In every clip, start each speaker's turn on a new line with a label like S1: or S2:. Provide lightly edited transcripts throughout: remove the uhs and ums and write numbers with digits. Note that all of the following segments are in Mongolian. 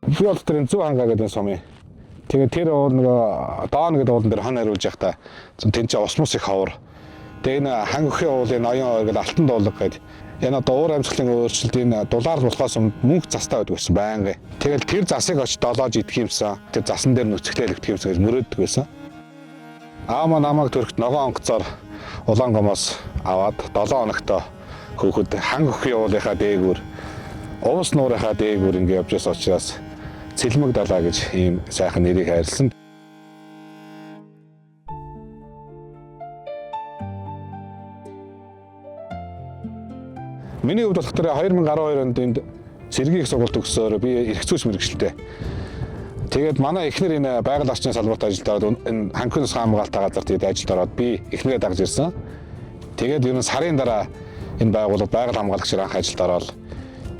S1: Би бол тэр зөв хангаа гэдэг сумын. Тэгээд тэр нөгөө Доон гэдэг уулан дээр хон хариулж явахдаа тэн чинь ус мус их ховор. Тэгээд энэ хангахын уулын ноён ойгод алтан дуулга гэдэг. Энэ одоо уур амьсгалын өөрчлөлт энэ дулаар болохоос өмнө мөнх застаа байдаг байсан байнгын. Тэгэл тэр засыг очиж долоож идэх юмсан. Тэр засан дээр нүцгэлэл идэх юмсан гэж мөрөөддөг байсан. Аама намайг төрөхт ногоон онгоцоор Улаангомоос аваад 7 хоногт хөөхөд хангахын уулынхаа дээгүүр уус нуурынхаа дээгүүр ингэ явж байсан учраас Цэлмэг далаа гэж ийм сайхан нэрийг хайрлсан. Миний хувьд болохоор 2012 онд энд цэргийн их сургууль төгсөөр би эрх зүйч мэргэжилтэй. Тэгээд манай эхнэр энэ байгаль орчны салбарт ажиллаад энэ хангахын хамгаалалтаа газар тэгээд ажилд ороод би эхнэрээ дагж ирсэн. Тэгээд ер нь сарын дараа энэ байгууллага байгаль хамгаалагчаар анх ажилд ороод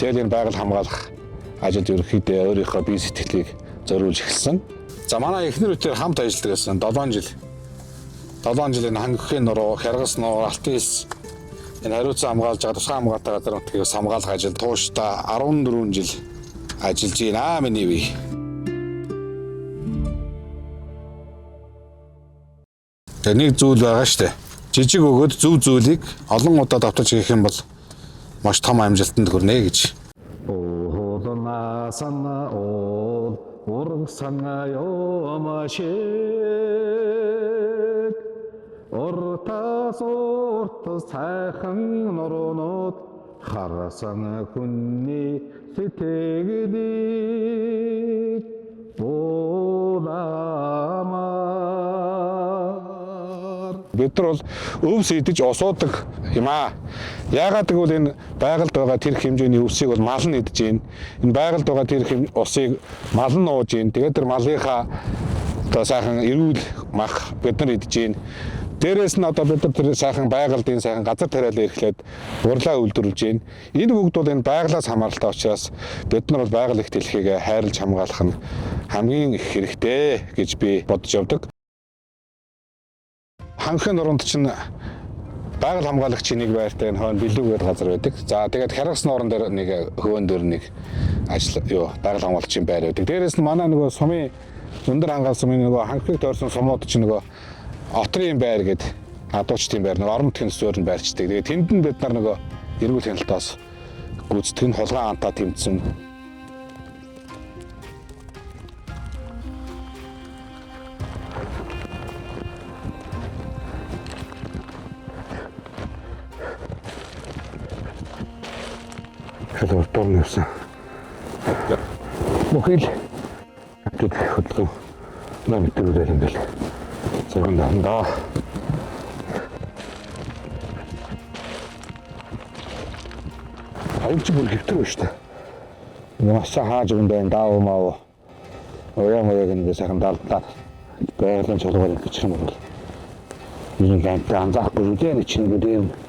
S1: тэгээд энэ байгаль хамгаалах ажилд ерөнхийдөө өөрийнхөө бие сэтгэлийг зориулж эхэлсэн. За манай эхнэр үгээр хамт ажилладаг байсан 7 жил. 7 жил энэ хангахын нуруу, хяргас нуур, алтан ис энэ хариуцсан хамгаалж байгаа тусгай хамгаалалтаа газар нутгийг хамгаалах ажил тууштай 14 жил ажиллаж байна миний бие. Нэг зүйл байгаа штэ. Жижиг өгөөд зөв зүйлийг олон удаа давтаж хийх юм бол маш том амжилтанд хүрнэ гэж. Sana ol, vur sana yomashik. Orta sayhan nurunut, harasana kunni sitegdik bulamar. Бид нар бол өвс идэж осоодаг юм аа. Яагаад гэвэл энэ байгальд байгаа тэр хэмжээний өвсийг бол мал нь идэж байна. Энэ байгальд байгаа тэр усыг мал нь ууж байна. Тэгээд тэр малынхаа одоо сайхан эрүүл мах бид нар идэж байна. Дээрээс нь одоо бид нар тэр сайхан байгальдын сайхан газар тариалал эрхлээд урлаа үйлдвэрлэж байна. Энэ бүгд бол энэ байгалаас хамааралтай учраас бид нар бол байгаль их дэлхийг хайрлаж хамгаалах нь хамгийн их хэрэгтэй гэж би бодож явдаг. Хангахын нуруунд чинь байгаль хамгаалагчийн нэг байртай энэ хойно билүүгээд газар байдаг. За тэгээд хяргас нууран дээр нэг хөвөн дээр нэг байгаль хамгаалагчийн байр байдаг. Дээрээс нь манай нөгөө сумын өндөр хангаал сумын нөгөө хангахыг тойрсон сумууд чинь нөгөө отрын байр гэдэг адуучдын байр нөгөө орон нутгийн зөөр нь байрчдаг. Тэгээд тэнд нь бид нар нөгөө эргүүл хяналтаас гүйцэтгэх нь хулгай антаа тэмцсэн. Хэлбэр дурны явсан. Мөхөл апдейт хөдөлгөөн намтгуулаад ингээл цагаан дандаа. Айч бүр хэвтэр байна шүү дээ. Маш хааж юм байна даав маа. Ояа гэнэ сайхан даалдаа. Байгалийн чулуугаар бичих юм бол. Энэ гэнт анзаахгүй үү дээ чинь гэдэг.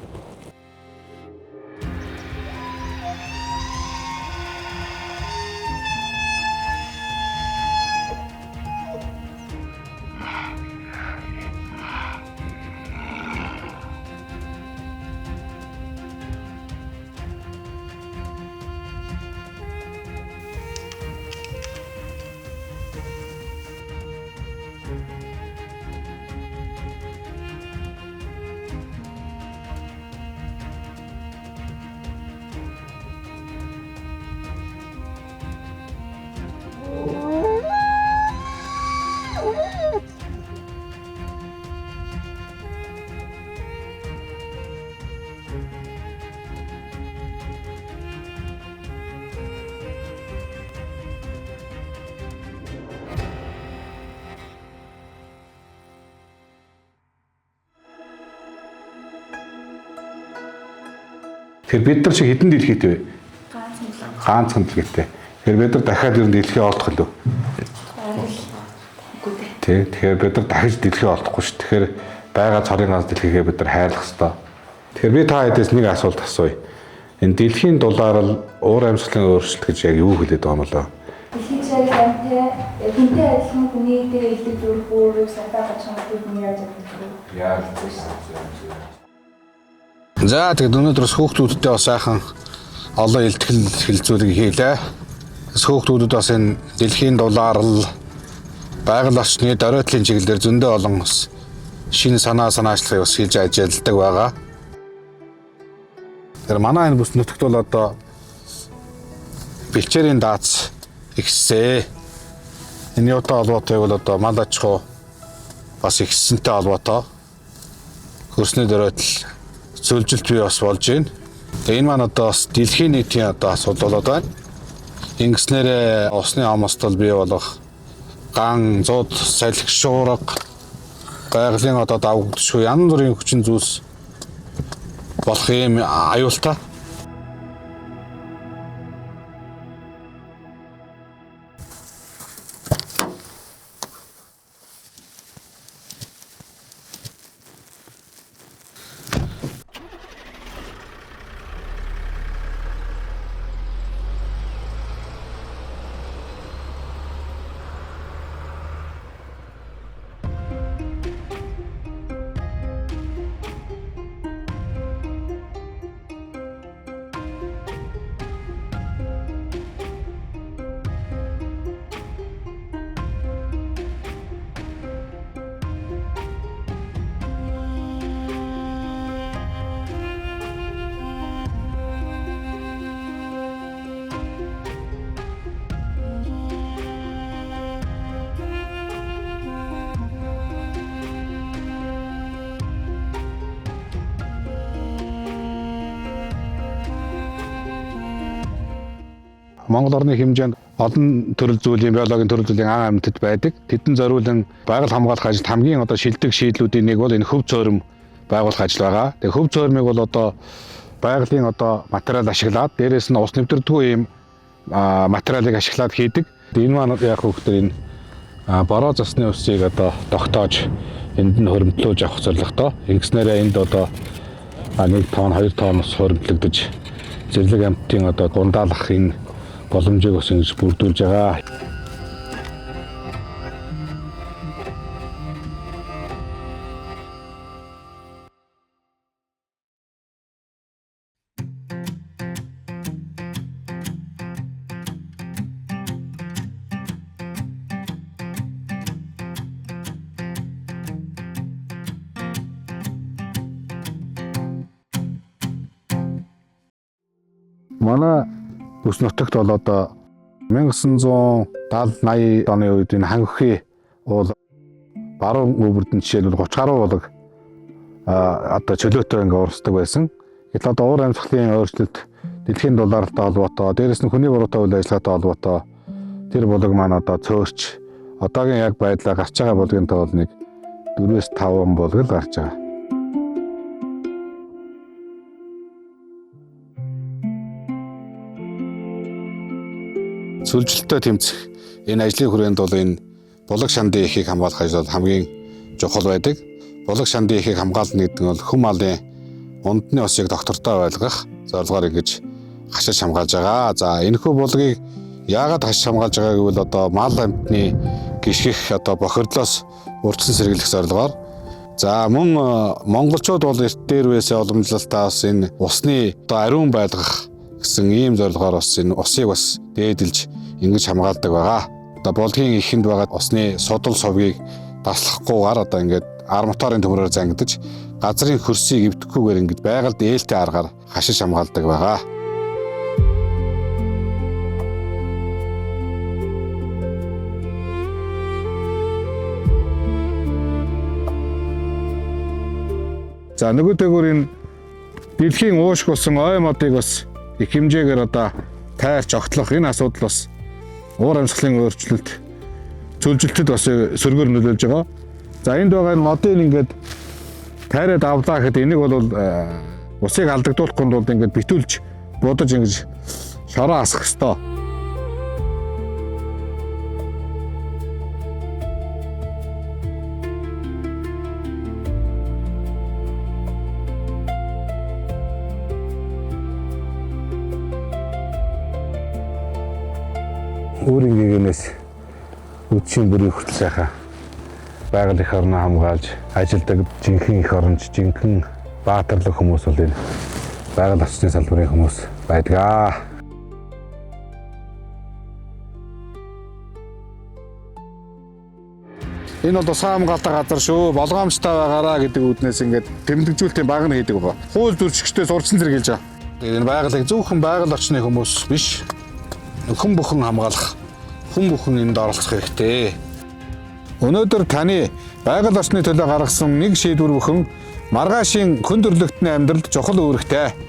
S1: Тэгэхээр бид нар шиг хэдэн дэлхийтэй вэ? Ганцхан дэлхийтэй. Тэгэхээр бид нар дахиад ер нь дэлхий олдох л үү? Тэгэхээр бид нар дахиж дэлхий олдохгүй шүү. Тэгэхээр байгаа цорын ганц дэлхийгээ бид нар хайрлах хэрэгтэй. Тэгэхээр би та хэдээс нэг асуулт асууя. Энэ дэлхийн дулаарл уур амьсгалын өөрчлөлт гэж яг юу хэлээд байгаа юм болоо?
S2: Дэлхийн чиглэлтэй хүнтэй адилхан хүний дээр илдэг зүрх өөрөөр сатаа гачмагтыг нь яаж авах вэ?
S1: Яаж гэсэн. За тэгээд өнөөдрөөс хүүхдүүдтэй бас сайхан олон илтгэл хэлцүүлэг хийлээ. Хүүхдүүдэд бас энэ дэлхийн дулаалал байгаль орчны дөрөөдлийн чиглэлээр зөндөө олон шинэ санаачлагыг бас хийж ажилладаг байгаа. Тэр манай энэ бүс нутагт бол одоо бэлчээрийн дац ихсээ. Энэ юутай холбоотой бол одоо мал аж ахуй бас ихссэнтэй холбоотой. Хөрсний дөрөөдөл зөвлөлт бий бас болж байна. Тэгээ энэ маань одоо бас дэлхийн нийтийн одоо асуудал болоод байна. Ингэснээр усны амостол бий болох ган, зууд, салхи, шуурга, байгалийн одоо давагдшгүй янз бүрийн хүчин зүйлс болох юм аюултай. Монгол орны хэмжээнд олон төрөл зүйлийн биологийн төрөл зүйлийн ан амьтад байдаг. Тэдэн зориулан байгаль хамгаалах ажилд хамгийн одоо шилдэг шийдлүүдийн нэг бол энэ хөв цөөрөм байгуулах ажил байгаа. Тэгээ хөв цөөрмийг бол одоо байгалийн одоо материал ашиглаад дээрээс нь ус нэвтрдэггүй ийм материалыг ашиглаад хийдэг. Энэ маань яг хөвгтөр энэ бороо засны усыг одоо тогтоож энд нь хөрөмтлөөж авах зорилготой. Ингэснээрээ энд одоо 1 тонн 2 тонн ус хөрөмтлөгдөж зэрлэг амьтдын одоо гундаалах энэ боломжийг бас ингэж бүрдүүлж байгаа. Манай бүс нутагт бол одоо 1970-80 оны үед энэ ханхи уул баруун өвөрдөн жишээлбэл 30 гаруй болог одоо чөлөөтэй ингээ урсдаг байсан. Гэтэл одоо уур амьсгалын өөрчлөлт дэлхийн дулаалтай холбоотой, дээрэс нь хүний буруутай үйл ажиллагаатай холбоотой тэр булаг маань одоо цөөрч одоогийн яг байдлаа гарч байгаа булгын тоо нэг 4-5 булаг л гарч байгаа. Сүлжилтөд тэмцэх энэ ажлын хүрээнд бол энэ булаг шандын эхийг хамгаалах ажил хамгийн чухал байдаг. Булаг шандын эхийг хамгаална гэдэг нь бол хүм малын ундны усыг доктортой байлгах зорилгоор ингэж хашиж хамгаалж байгаа. За энэхүү булгийг яагаад хашиж хамгаалж байгааг гэвэл одоо мал амьтны гიშгэх одоо бохирдлоос урьдчилан сэргийлэх зорилгоор. За мөн монголчууд бол эрт дээр үесээ уламжлалтаас энэ усны одоо ариун байлгах гэсэн ийм зорилгоор бас энэ усыг бас дээдэлж ингэж хамгаалдаг байгаа. Одоо булгийн эхэнд байгаа усны судал сувгийг таслахгүйгээр одоо ингээд арматурын төмрөөр зангидаж газрын хөрсийг эвдэхгүйгээр ингэж байгальд ээлтэй аргаар хашиж хамгаалдаг байгаа. За нөгөөдөөр энэ дэлхийн уушг болсон ой модыг бас их хэмжээгээр одоо тайрч огтлох энэ асуудал бас уур амьсгалын өөрчлөлт зөвлөлтөд бас сөргөөр нөлөөлж байгаа. За энд байгаа энэ модыг ингээд тайраад авлаа гэхэд энийг бол усыг алдагдуулахгүй тулд ингээд битүүлж будаж ингэж шороо асах ёстой. Өөрийн гээгнээс үдшийн бүрийн хүртэл сайхан байгаль эх орноо хамгаалж ажилдаг жинхэнэ эх оронч, жинхэнэ баатарлаг хүмүүс бол энэ байгаль орчны салбарын хүмүүс байдаг. Энэ бол тусгай хамгаалалттай газар шүү. Болгоомжтой байгаараа гэдэг үднээс ингээд тэмдэглэжүүлэлтийн баг нь хийдэг байгаа. Хууль зөрчигчдөөс урьдчилан зэрэглэж байгаа. Тэгээд энэ байгалыг зөвхөн байгаль орчны хүмүүс биш. Хүн бүхэн хамгаалах, хүн бүхэн энд оролцох хэрэгтэй. Өнөөдөр таны байгаль орчны төлөө гаргасан нэг шийдвэр бүхэн маргаашийн хүн төрөлхтний амьдралд чухал үүрэгтэй.